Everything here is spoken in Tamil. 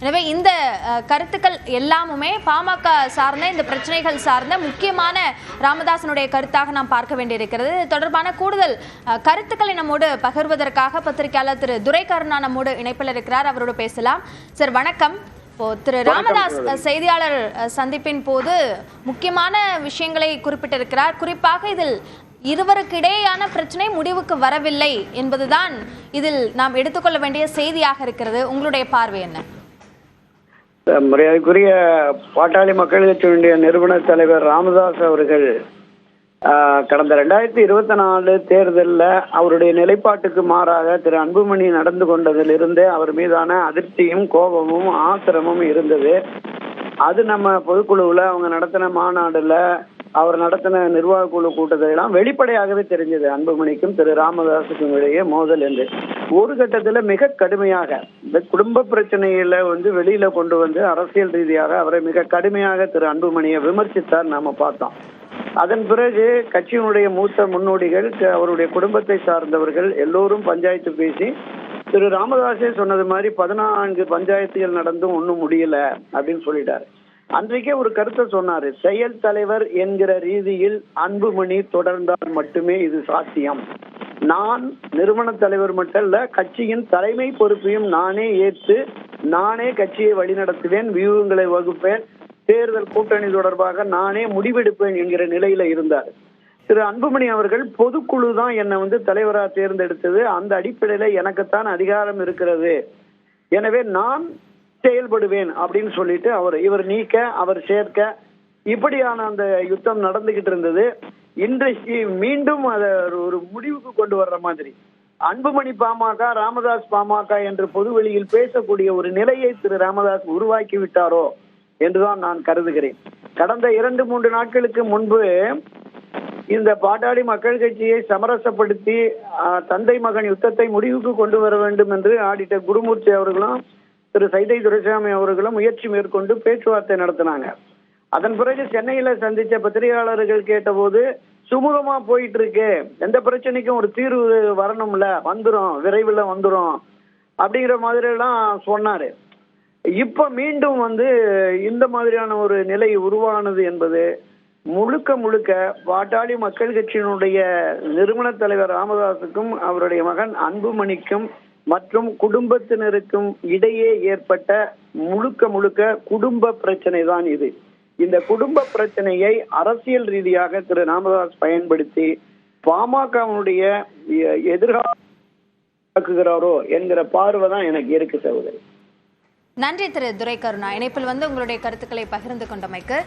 எனவே இந்த கருத்துக்கள் எல்லாமுமே பாமக சார்ந்த இந்த பிரச்சனைகள் சார்ந்த முக்கியமான ராமதாசனுடைய கருத்தாக நாம் பார்க்க வேண்டியிருக்கிறது. தொடர்பான கூடுதல் கருத்துக்களை நம்மோடு பகிர்வதற்காக பத்திரிகையாளர் திரு துரை கருணா நம்மோடு இணைப்பில் இருக்கிறார். அவரோடு பேசலாம். சார் வணக்கம். திரு ராமதாஸ் செய்தியாளர் சந்திப்பின் போது முக்கியமான விஷயங்களை குறிப்பிட்டிருக்கிறார். குறிப்பாக இதில் இருவருக்கு இடையேயான பிரச்சனை முடிவுக்கு வரவில்லை என்பதுதான் இதில் நாம் எடுத்துக்கொள்ள வேண்டிய செய்தியாக இருக்கிறது. உங்களுடைய பார்வை என்ன? மரியாதைக்குரிய பாட்டாளி மக்கள் கட்சியினுடைய நிறுவன தலைவர் ராமதாஸ் அவர்கள் கடந்த 2024 தேர்தலில் அவருடைய நிலைப்பாட்டுக்கு மாறாக திரு அன்புமணி நடந்து கொண்டதிலிருந்து அவர் மீதான அதிர்ச்சியும் கோபமும் ஆத்திரமும் இருந்தது. அது நம்ம பொதுக்குழுவில் அவங்க நடத்தின மாநாடுல அவர் நடத்தின நிர்வாக குழு கூட்டத்திலாம் வெளிப்படையாகவே தெரிஞ்சது. அன்புமணிக்கும் திரு ராமதாஸுக்கும் இடையே மோதல் என்று ஒரு கட்டத்தில் மிக கடுமையாக இந்த குடும்ப பிரச்சனையில வெளியில கொண்டு வந்து அரசியல் ரீதியாக அவரை மிக கடுமையாக திரு அன்புமணியை விமர்சித்தார் நாம பார்த்தோம். அதன் பிறகு கட்சியினுடைய மூத்த முன்னோடிகள் அவருடைய குடும்பத்தை சார்ந்தவர்கள் எல்லோரும் பஞ்சாயத்து பேசி திரு ராமதாஸே சொன்னது மாதிரி 14 பஞ்சாயத்துகள் நடந்தும் ஒன்றும் முடியல அப்படின்னு சொல்லிட்டாரு. அன்றைக்கே ஒரு கருத்தை சொன்னாரு, செயல் தலைவர் என்கிற ரீதியில் அன்புமணி தொடர்ந்தால் மட்டுமே இது சாத்தியம். நான் நிறுவன தலைவர் மட்டும் இல்ல, கட்சியின் தலைமை பொறுப்பையும் நானே ஏற்று நானே கட்சியை வழிநடத்துவேன், வியூகங்களை வகுப்பேன், தேர்தல் கூட்டணி தொடர்பாக நானே முடிவெடுப்பேன் என்கிற நிலையில இருந்தார். திரு அன்புமணி அவர்கள் பொதுக்குழு தான் என்னை தலைவராக தேர்ந்தெடுத்தது, அந்த அடிப்படையில எனக்குத்தான் அதிகாரம் இருக்கிறது, எனவே நான் செயல்படுவேன் அப்படின்னு சொல்லிட்டு இவர் நீக்க அவர் சேர்க்க இப்படியான அந்த யுத்தம் நடந்துகிட்டு இருந்தது. இன்றைக்கு மீண்டும் அதை ஒரு முடிவுக்கு கொண்டு வர்ற மாதிரி அன்புமணி பாமக, ராமதாஸ் பாமக என்று பொதுவெளியில் பேசக்கூடிய ஒரு நிலையை திரு ராமதாஸ் உருவாக்கி விட்டாரோ என்றுதான் நான் கருதுகிறேன். கடந்த 2-3 நாட்களுக்கு முன்பு இந்த பாட்டாளி மக்கள் கட்சியை சமரசப்படுத்தி தந்தை மகன் யுத்தத்தை முடிவுக்கு கொண்டு வர வேண்டும் என்று ஆடிட்டர் குருமூர்த்தி அவர்களும் திரு சைதை துரைசாமி அவர்களும் முயற்சி மேற்கொண்டு பேச்சுவார்த்தை நடத்தினாங்க. அதன் பிறகு சென்னையில சந்திச்ச பத்திரிகையாளர்கள் கேட்டபோது சுமூகமா போயிட்டு இருக்கு, எந்த பிரச்சனைக்கும் ஒரு தீர்வு வரணும்ல, வந்துரும், விரைவில் வந்துரும் அப்படிங்கிற மாதிரி எல்லாம் சொன்னாரு. இப்ப மீண்டும் இந்த மாதிரியான ஒரு நிலை உருவானது என்பது முழுக்க முழுக்க பாட்டாளி மக்கள் கட்சியினுடைய நிறுவன தலைவர் ராமதாஸுக்கும் அவருடைய மகன் அன்புமணிக்கும் மற்றும் குடும்பத்தினருக்கும் இடையே ஏற்பட்ட முழுக்க குடும்ப பிரச்சனை தான் இது. இந்த குடும்ப பிரச்சனையை அரசியல் ரீதியாக திரு ராமதாஸ் பயன்படுத்தி பாமகவுடைய எதிர்காலோ என்கிற பார்வை தான் எனக்கு இருக்கு சகோதரி. நன்றி திரு துரை கருணா. இணைப்பில் உங்களுடைய கருத்துக்களை பகிர்ந்து கொண்டமைக்கு.